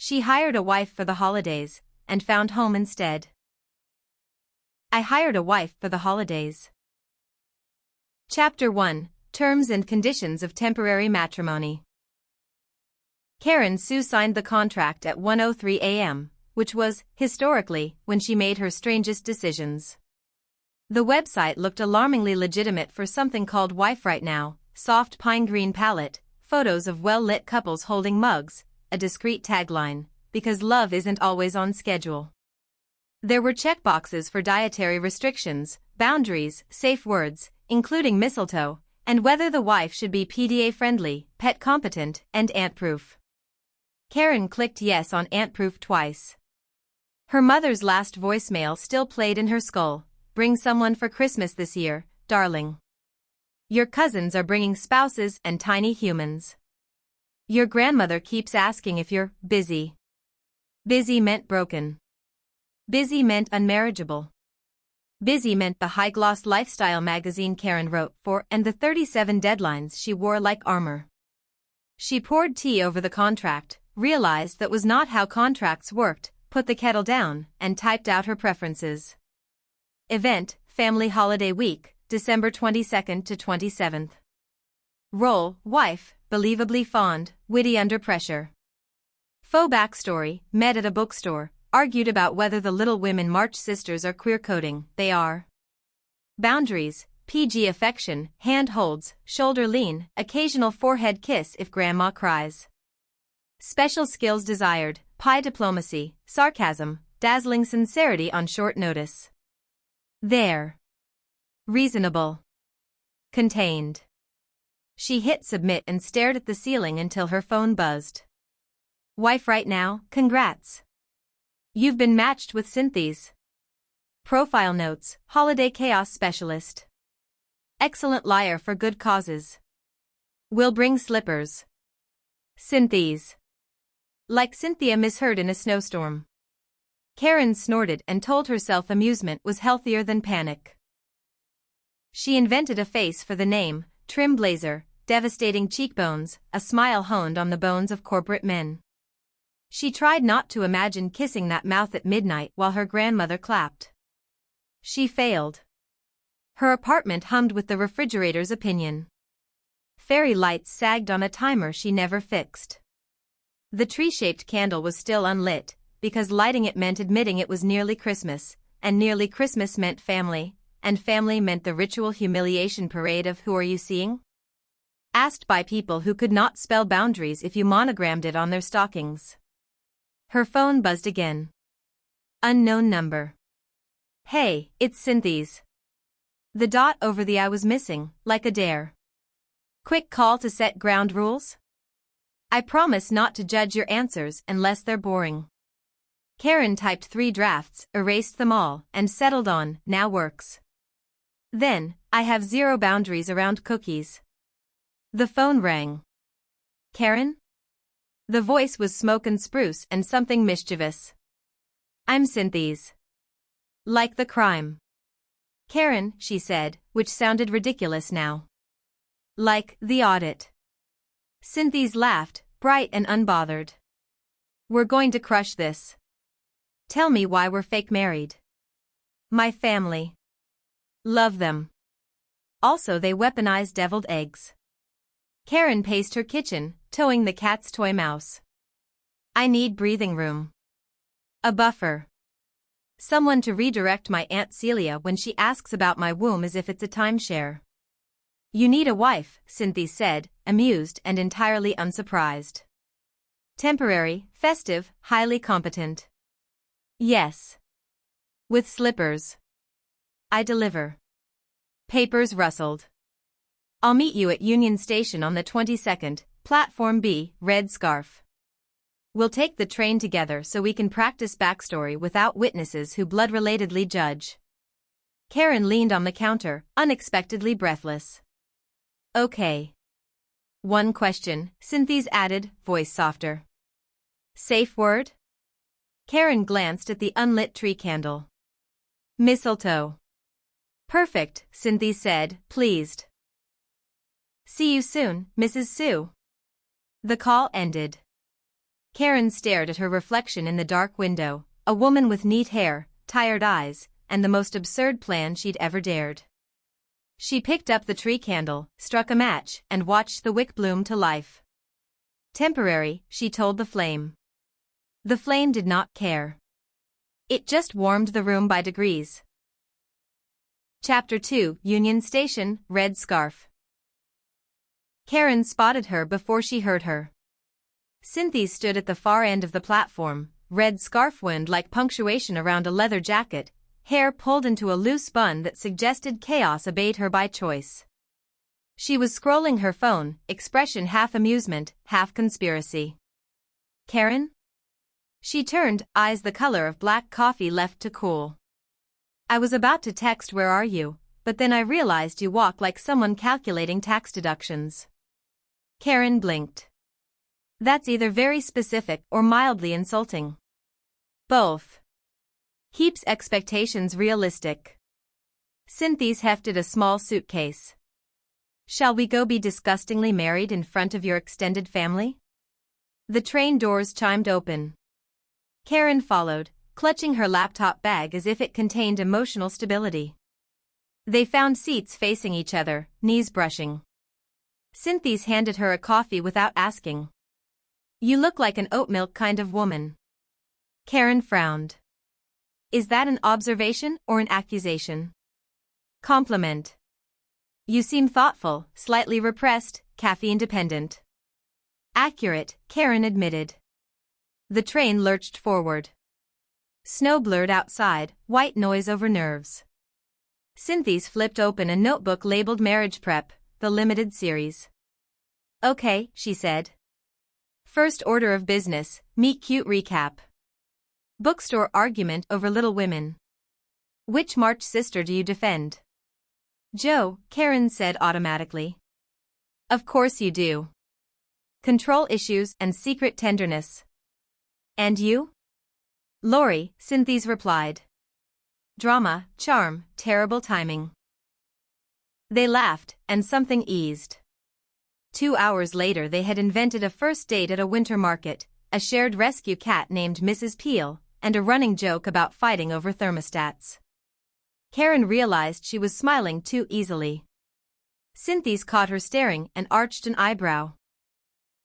She hired a wife for the holidays, and found home instead. I hired a wife for the holidays. Chapter 1, Terms and Conditions of Temporary Matrimony. Karen Hsu signed the contract at 1:03 a.m., which was, historically, when she made her strangest decisions. The website looked alarmingly legitimate for something called Wife Right Now, soft pine green palette, photos of well-lit couples holding mugs, a discreet tagline, because love isn't always on schedule. There were checkboxes for dietary restrictions, boundaries, safe words, including mistletoe, and whether the wife should be PDA-friendly, pet-competent, and ant-proof. Karen clicked yes on ant-proof twice. Her mother's last voicemail still played in her skull. Bring someone for Christmas this year, darling. Your cousins are bringing spouses and tiny humans. Your grandmother keeps asking if you're busy. Busy meant broken. Busy meant unmarriageable. Busy meant the high-gloss lifestyle magazine Karen wrote for and the 37 deadlines she wore like armor. She poured tea over the contract, realized that was not how contracts worked, put the kettle down, and typed out her preferences. Event, Family Holiday Week, December 22nd to 27th. Role, wife, believably fond, witty under pressure. Faux backstory, met at a bookstore, argued about whether the Little Women March sisters are queer coding. They are. Boundaries, PG affection, hand holds, shoulder lean, occasional forehead kiss if grandma cries. Special skills desired, pie diplomacy, sarcasm, dazzling sincerity on short notice. There. Reasonable. Contained. She hit submit and stared at the ceiling until her phone buzzed. Wife right now, congrats. You've been matched with Cynthis. Profile notes, holiday chaos specialist. Excellent liar for good causes. Will bring slippers. Cynthis. Like Cynthia misheard in a snowstorm. Karen snorted and told herself amusement was healthier than panic. She invented a face for the name, trim blazer, devastating cheekbones, a smile honed on the bones of corporate men. She tried not to imagine kissing that mouth at midnight while her grandmother clapped. She failed. Her apartment hummed with the refrigerator's opinion. Fairy lights sagged on a timer she never fixed. The tree-shaped candle was still unlit, because lighting it meant admitting it was nearly Christmas, and nearly Christmas meant family, and family meant the ritual humiliation parade of who are you seeing? Asked by people who could not spell boundaries if you monogrammed it on their stockings. Her phone buzzed again. Unknown number. Hey, it's Cynthis. The dot over the I was missing, like a dare. Quick call to set ground rules? I promise not to judge your answers unless they're boring. Karen typed 3 drafts, erased them all, and settled on, now works. Then, I have 0 boundaries around cookies. The phone rang. Karen? The voice was smoke and spruce and something mischievous. I'm Cynthis. Like the crime. Karen, she said, which sounded ridiculous now. Like the audit. Cynthis laughed, bright and unbothered. We're going to crush this. Tell me why we're fake married. My family. Love them. Also they weaponize deviled eggs. Karen paced her kitchen, towing the cat's toy mouse. I need breathing room. A buffer. Someone to redirect my Aunt Celia when she asks about my womb as if it's a timeshare. You need a wife, Cynthis said, amused and entirely unsurprised. Temporary, festive, highly competent. Yes. With slippers. I deliver. Papers rustled. I'll meet you at Union Station on the 22nd, Platform B, red scarf. We'll take the train together so we can practice backstory without witnesses who blood-relatedly judge. Karen leaned on the counter, unexpectedly breathless. Okay. One question, Cynthis added, voice softer. Safe word? Karen glanced at the unlit tree candle. Mistletoe. Perfect, Cynthis said, pleased. See you soon, Mrs. Hsu. The call ended. Karen stared at her reflection in the dark window, a woman with neat hair, tired eyes, and the most absurd plan she'd ever dared. She picked up the tree candle, struck a match, and watched the wick bloom to life. Temporary, she told the flame. The flame did not care. It just warmed the room by degrees. Chapter 2, Union Station, Red Scarf. Karen spotted her before she heard her. Cynthis stood at the far end of the platform, red scarf wound like punctuation around a leather jacket, hair pulled into a loose bun that suggested chaos obeyed her by choice. She was scrolling her phone, expression half amusement, half conspiracy. Karen? She turned, eyes the color of black coffee left to cool. I was about to text where are you, but then I realized you walk like someone calculating tax deductions. Karen blinked. That's either very specific or mildly insulting. Both. Keeps expectations realistic. Cynthis hefted a small suitcase. Shall we go be disgustingly married in front of your extended family? The train doors chimed open. Karen followed, clutching her laptop bag as if it contained emotional stability. They found seats facing each other, knees brushing. Cynthis handed her a coffee without asking. You look like an oat milk kind of woman. Karen frowned. Is that an observation or an accusation? Compliment. You seem thoughtful, slightly repressed, caffeine-dependent. Accurate, Karen admitted. The train lurched forward. Snow blurred outside, white noise over nerves. Cynthis flipped open a notebook labeled Marriage Prep, the limited series. Okay, she said. First order of business, meet cute recap. Bookstore argument over Little Women. Which March sister do you defend? Joe, Karen said automatically. Of course you do. Control issues and secret tenderness. And you? Lori, Cynthis replied. Drama, charm, terrible timing. They laughed, and something eased. 2 hours later they had invented a first date at a winter market, a shared rescue cat named Mrs. Peel, and a running joke about fighting over thermostats. Karen realized she was smiling too easily. Cynthis caught her staring and arched an eyebrow.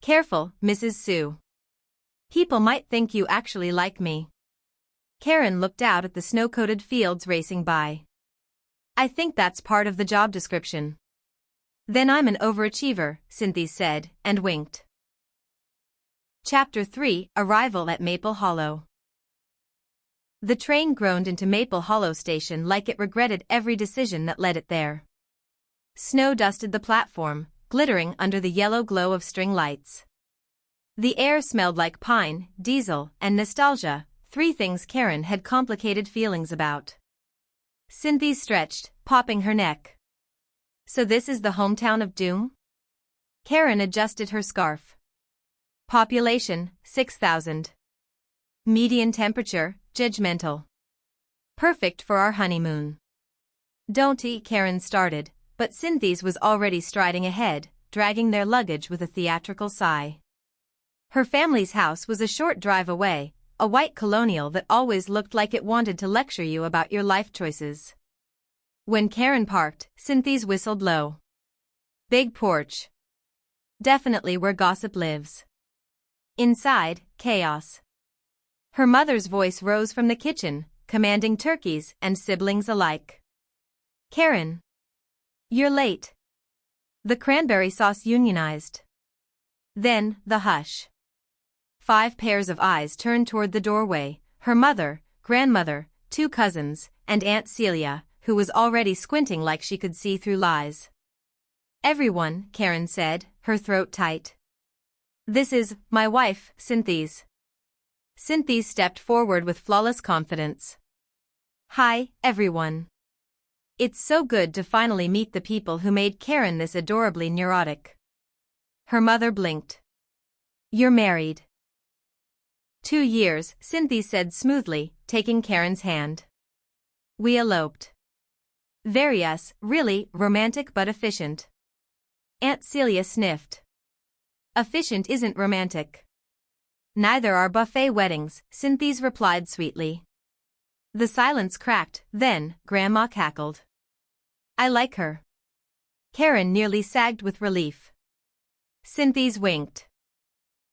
Careful, Mrs. Hsu. People might think you actually like me. Karen looked out at the snow-coated fields racing by. I think that's part of the job description. Then I'm an overachiever, Cynthis said, and winked. Chapter 3, Arrival at Maple Hollow. The train groaned into Maple Hollow Station like it regretted every decision that led it there. Snow dusted the platform, glittering under the yellow glow of string lights. The air smelled like pine, diesel, and nostalgia, 3 things Karen had complicated feelings about. Cynthis stretched, popping her neck. So this is the hometown of doom? Karen adjusted her scarf. Population, 6,000. Median temperature, judgmental. Perfect for our honeymoon. Don't eat, Karen started, but Cynthis was already striding ahead, dragging their luggage with a theatrical sigh. Her family's house was a short drive away, a white colonial that always looked like it wanted to lecture you about your life choices. When Karen parked, Cynthis whistled low. Big porch. Definitely where gossip lives. Inside, chaos. Her mother's voice rose from the kitchen, commanding turkeys and siblings alike. Karen. You're late. The cranberry sauce unionized. Then, the hush. 5 pairs of eyes turned toward the doorway, her mother, grandmother, 2 cousins, and Aunt Celia, who was already squinting like she could see through lies. Everyone, Karen said, her throat tight. This is my wife, Cynthis. Cynthis stepped forward with flawless confidence. Hi, everyone. It's so good to finally meet the people who made Karen this adorably neurotic. Her mother blinked. You're married. 2 years, Cynthis said smoothly, taking Karen's hand. We eloped. Very us, really, romantic but efficient. Aunt Celia sniffed. Efficient isn't romantic. Neither are buffet weddings, Cynthis replied sweetly. The silence cracked, then, Grandma cackled. I like her. Karen nearly sagged with relief. Cynthis winked.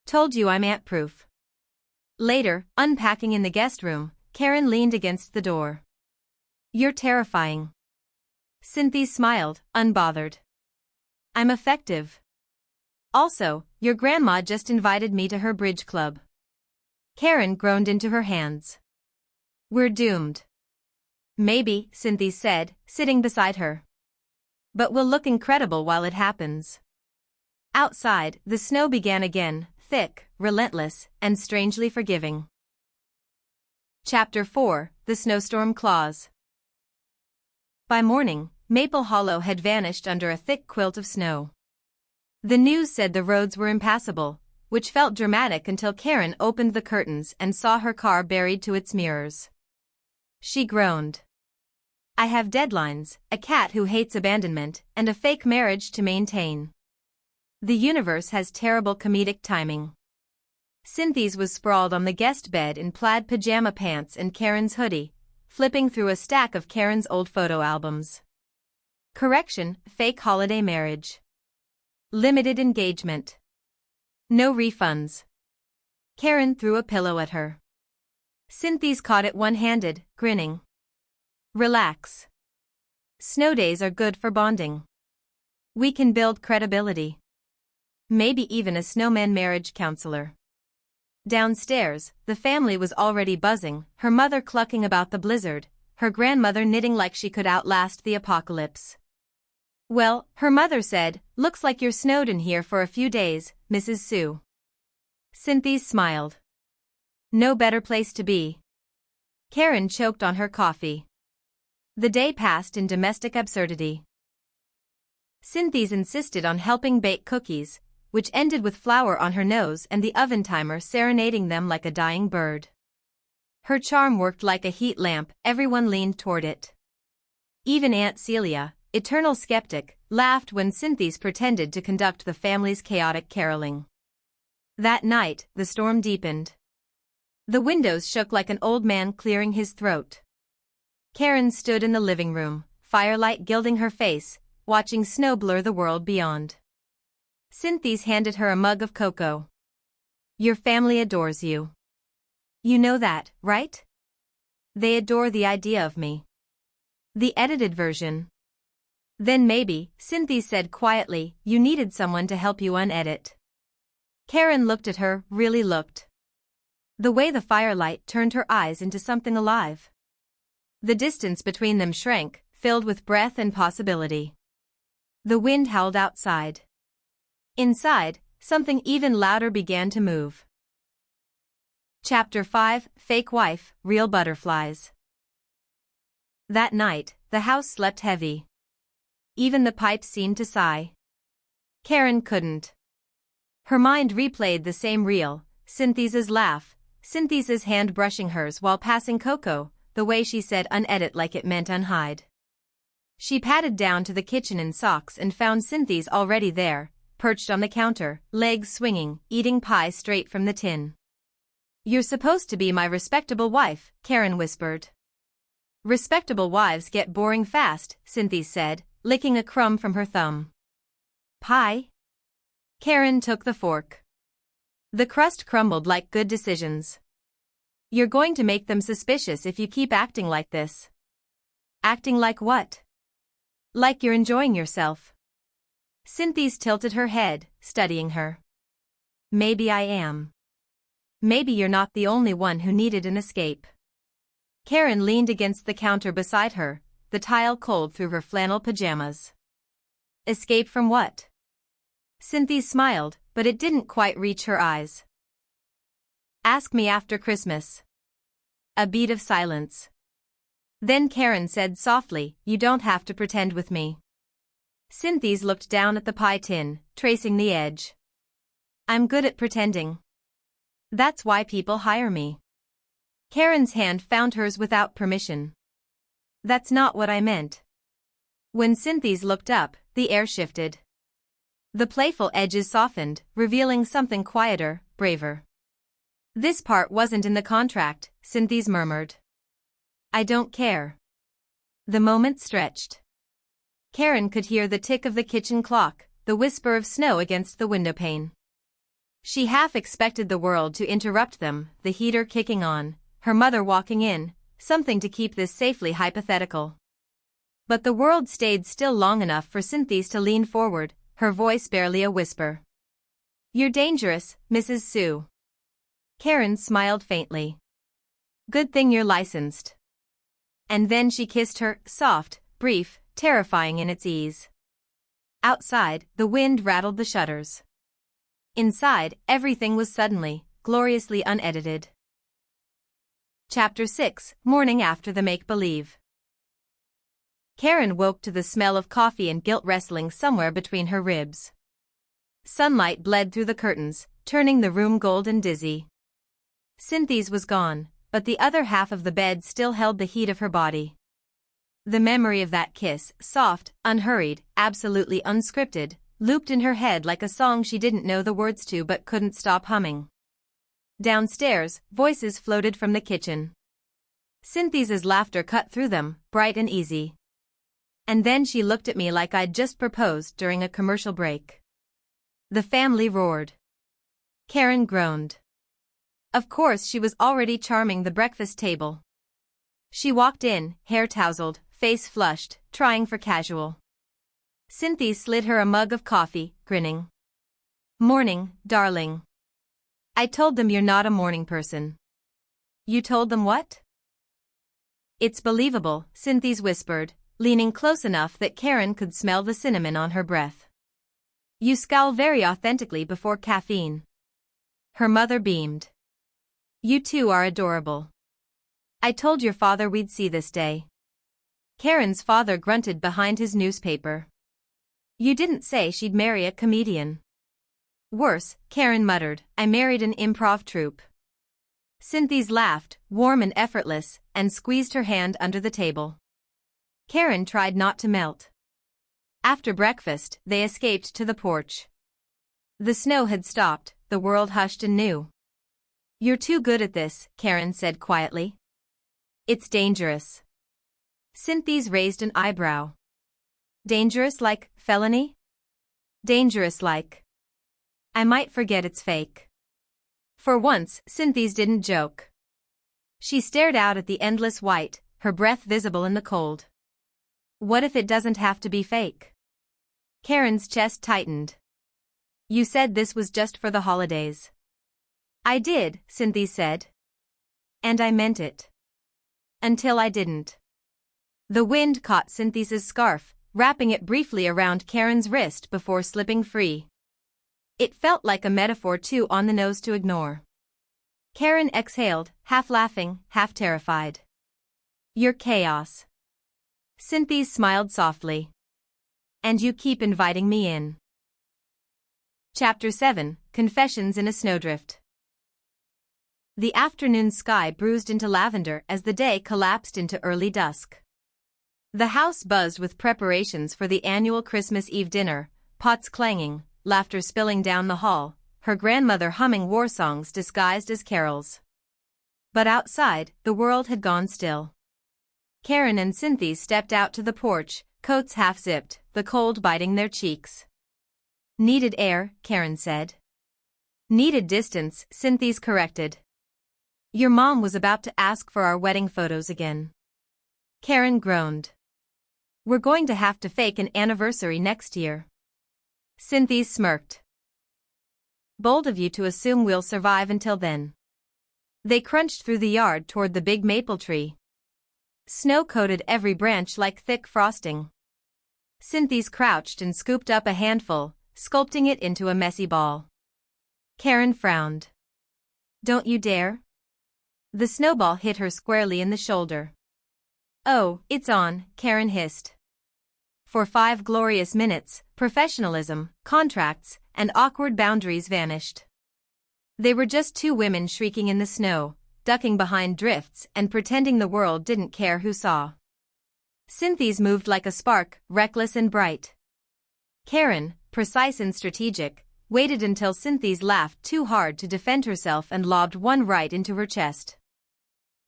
Told you I'm aunt-proof. Later, unpacking in the guest room, Karen leaned against the door. You're terrifying. Cynthis smiled, unbothered. I'm effective. Also, your grandma just invited me to her bridge club. Karen groaned into her hands. We're doomed. Maybe, Cynthis said, sitting beside her. But we'll look incredible while it happens. Outside, the snow began again, thick, relentless, and strangely forgiving. Chapter 4, The Snowstorm Clause. By morning, Maple Hollow had vanished under a thick quilt of snow. The news said the roads were impassable, which felt dramatic until Karen opened the curtains and saw her car buried to its mirrors. She groaned. I have deadlines, a cat who hates abandonment, and a fake marriage to maintain. The universe has terrible comedic timing. Cynthis was sprawled on the guest bed in plaid pajama pants and Karen's hoodie, flipping through a stack of Karen's old photo albums. Correction, fake holiday marriage. Limited engagement. No refunds. Karen threw a pillow at her. Cynthis caught it one-handed, grinning. Relax. Snow days are good for bonding. We can build credibility. Maybe even a snowman marriage counselor. Downstairs, the family was already buzzing, her mother clucking about the blizzard, her grandmother knitting like she could outlast the apocalypse. Well, her mother said, looks like you're snowed in here for a few days, Mrs. Hsu. Cynthis smiled. No better place to be. Karen choked on her coffee. The day passed in domestic absurdity. Cynthis insisted on helping bake cookies, which ended with flour on her nose and the oven timer serenading them like a dying bird. Her charm worked like a heat lamp, everyone leaned toward it. Even Aunt Celia, eternal skeptic, laughed when Cynthis pretended to conduct the family's chaotic caroling. That night, the storm deepened. The windows shook like an old man clearing his throat. Karen stood in the living room, firelight gilding her face, watching snow blur the world beyond. Cynthis handed her a mug of cocoa. Your family adores you. You know that, right? They adore the idea of me. The edited version. Then maybe, Cynthis said quietly, you needed someone to help you unedit. Karen looked at her, really looked. The way the firelight turned her eyes into something alive. The distance between them shrank, filled with breath and possibility. The wind howled outside. Inside, something even louder began to move. Chapter 5, Fake Wife, Real Butterflies. That night, the house slept heavy. Even the pipes seemed to sigh. Karen couldn't. Her mind replayed the same reel, Cynthis's laugh, Cynthis's hand brushing hers while passing cocoa, the way she said unedit like it meant unhide. She padded down to the kitchen in socks and found Cynthis already there, perched on the counter, legs swinging, eating pie straight from the tin. You're supposed to be my respectable wife, Karen whispered. Respectable wives get boring fast, Cynthis said, licking a crumb from her thumb. Pie? Karen took the fork. The crust crumbled like good decisions. You're going to make them suspicious if you keep acting like this. Acting like what? Like you're enjoying yourself. Cynthis tilted her head, studying her. Maybe I am. Maybe you're not the only one who needed an escape. Karen leaned against the counter beside her, the tile cold through her flannel pajamas. Escape from what? Cynthis smiled, but it didn't quite reach her eyes. Ask me after Christmas. A beat of silence. Then Karen said softly, you don't have to pretend with me. Cynthis looked down at the pie tin, tracing the edge. I'm good at pretending. That's why people hire me. Karen's hand found hers without permission. That's not what I meant. When Cynthis looked up, the air shifted. The playful edges softened, revealing something quieter, braver. This part wasn't in the contract, Cynthis murmured. I don't care. The moment stretched. Karen could hear the tick of the kitchen clock, the whisper of snow against the windowpane. She half expected the world to interrupt them, the heater kicking on, her mother walking in, something to keep this safely hypothetical. But the world stayed still long enough for Cynthis to lean forward, her voice barely a whisper. You're dangerous, Mrs. Hsu. Karen smiled faintly. Good thing you're licensed. And then she kissed her, soft, brief, terrifying in its ease. Outside, the wind rattled the shutters. Inside, everything was suddenly, gloriously unedited. Chapter 6, Morning after the make-believe. Karen woke to the smell of coffee and guilt wrestling somewhere between her ribs. Sunlight bled through the curtains, turning the room golden dizzy. Cynthis was gone, but the other half of the bed still held the heat of her body. The memory of that kiss, soft, unhurried, absolutely unscripted, looped in her head like a song she didn't know the words to but couldn't stop humming. Downstairs, voices floated from the kitchen. Cynthis' laughter cut through them, bright and easy. And then she looked at me like I'd just proposed during a commercial break. The family roared. Karen groaned. Of course she was already charming the breakfast table. She walked in, hair tousled, face flushed, trying for casual. Cynthis slid her a mug of coffee, grinning. Morning, darling. I told them you're not a morning person. You told them what? It's believable, Cynthis whispered, leaning close enough that Karen could smell the cinnamon on her breath. You scowl very authentically before caffeine. Her mother beamed. You two are adorable. I told your father we'd see this day. Karen's father grunted behind his newspaper. You didn't say she'd marry a comedian. Worse, Karen muttered, I married an improv troupe. Cynthis laughed, warm and effortless, and squeezed her hand under the table. Karen tried not to melt. After breakfast, they escaped to the porch. The snow had stopped, the world hushed and knew. You're too good at this, Karen said quietly. It's dangerous. Cynthis raised an eyebrow. Dangerous like felony? Dangerous like. I might forget it's fake. For once, Cynthis didn't joke. She stared out at the endless white, her breath visible in the cold. What if it doesn't have to be fake? Karen's chest tightened. You said this was just for the holidays. I did, Cynthis said. And I meant it. Until I didn't. The wind caught Cynthis' scarf, wrapping it briefly around Karen's wrist before slipping free. It felt like a metaphor too on the nose to ignore. Karen exhaled, half laughing, half terrified. You're chaos. Cynthis smiled softly. And you keep inviting me in. Chapter 7, Confessions in a Snowdrift. The afternoon sky bruised into lavender as the day collapsed into early dusk. The house buzzed with preparations for the annual Christmas Eve dinner, pots clanging, laughter spilling down the hall, her grandmother humming war songs disguised as carols. But outside, the world had gone still. Karen and Cynthis stepped out to the porch, coats half-zipped, the cold biting their cheeks. Needed air, Karen said. Needed distance, Cynthis corrected. Your mom was about to ask for our wedding photos again. Karen groaned. We're going to have to fake an anniversary next year. Cynthis smirked. Bold of you to assume we'll survive until then. They crunched through the yard toward the big maple tree. Snow coated every branch like thick frosting. Cynthis crouched and scooped up a handful, sculpting it into a messy ball. Karen frowned. Don't you dare. The snowball hit her squarely in the shoulder. Oh, it's on, Karen hissed. For 5 glorious minutes, professionalism, contracts, and awkward boundaries vanished. They were just 2 women shrieking in the snow, ducking behind drifts and pretending the world didn't care who saw. Cynthis moved like a spark, reckless and bright. Karen, precise and strategic, waited until Cynthis laughed too hard to defend herself and lobbed one right into her chest.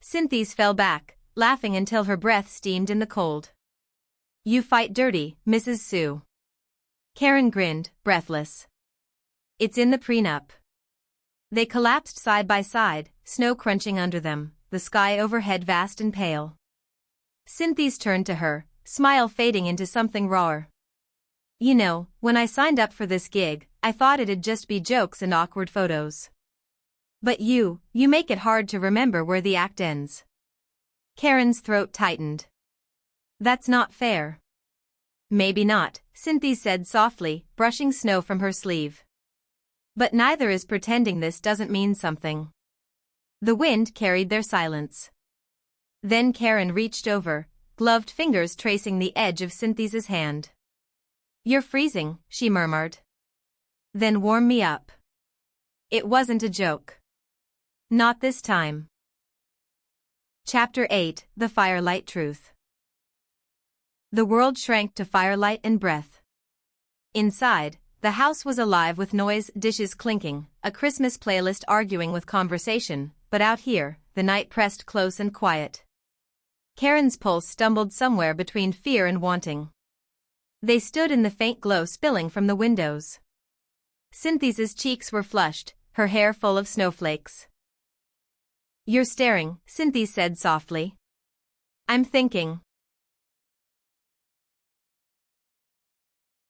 Cynthis fell back, laughing until her breath steamed in the cold. "You fight dirty, Mrs. Hsu." Karen grinned, breathless. "It's in the prenup." They collapsed side by side, snow crunching under them, the sky overhead vast and pale. Cynthis turned to her, smile fading into something rawer. "You know, when I signed up for this gig, I thought it'd just be jokes and awkward photos. But you make it hard to remember where the act ends." Karen's throat tightened. "That's not fair." "Maybe not," Cynthis said softly, brushing snow from her sleeve. "But neither is pretending this doesn't mean something." The wind carried their silence. Then Karen reached over, gloved fingers tracing the edge of Cynthis' hand. "You're freezing," she murmured. "Then warm me up." It wasn't a joke. Not this time. Chapter 8, The Firelight Truth. The world shrank to firelight and breath. Inside, the house was alive with noise, dishes clinking, a Christmas playlist arguing with conversation, but out here, the night pressed close and quiet. Karen's pulse stumbled somewhere between fear and wanting. They stood in the faint glow spilling from the windows. Cynthis' cheeks were flushed, her hair full of snowflakes. "You're staring," Cynthis said softly. "I'm thinking."